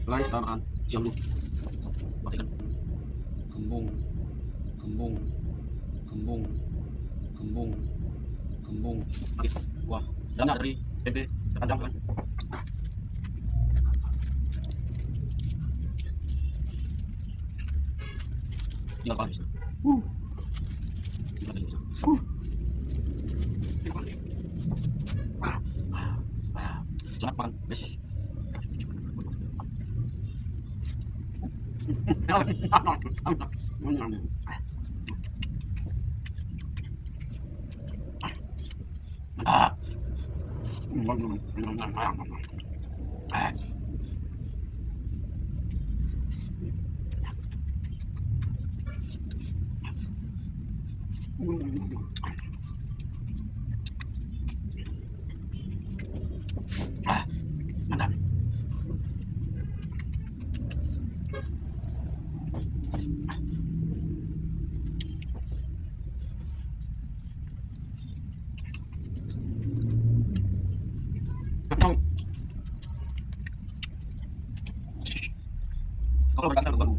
Guys, tamaan. Siyang lu. Batikan. Kembung. Kembung. Kembung. Kembung. Kembung. Sakit. Wah, dananya dari tempe terkandang kan. Tinggal paling bisa. Tinggal paling bisa. Tinggal paling. Jangan makan. Guys. Mantap. Mantap. Kalau berkata baru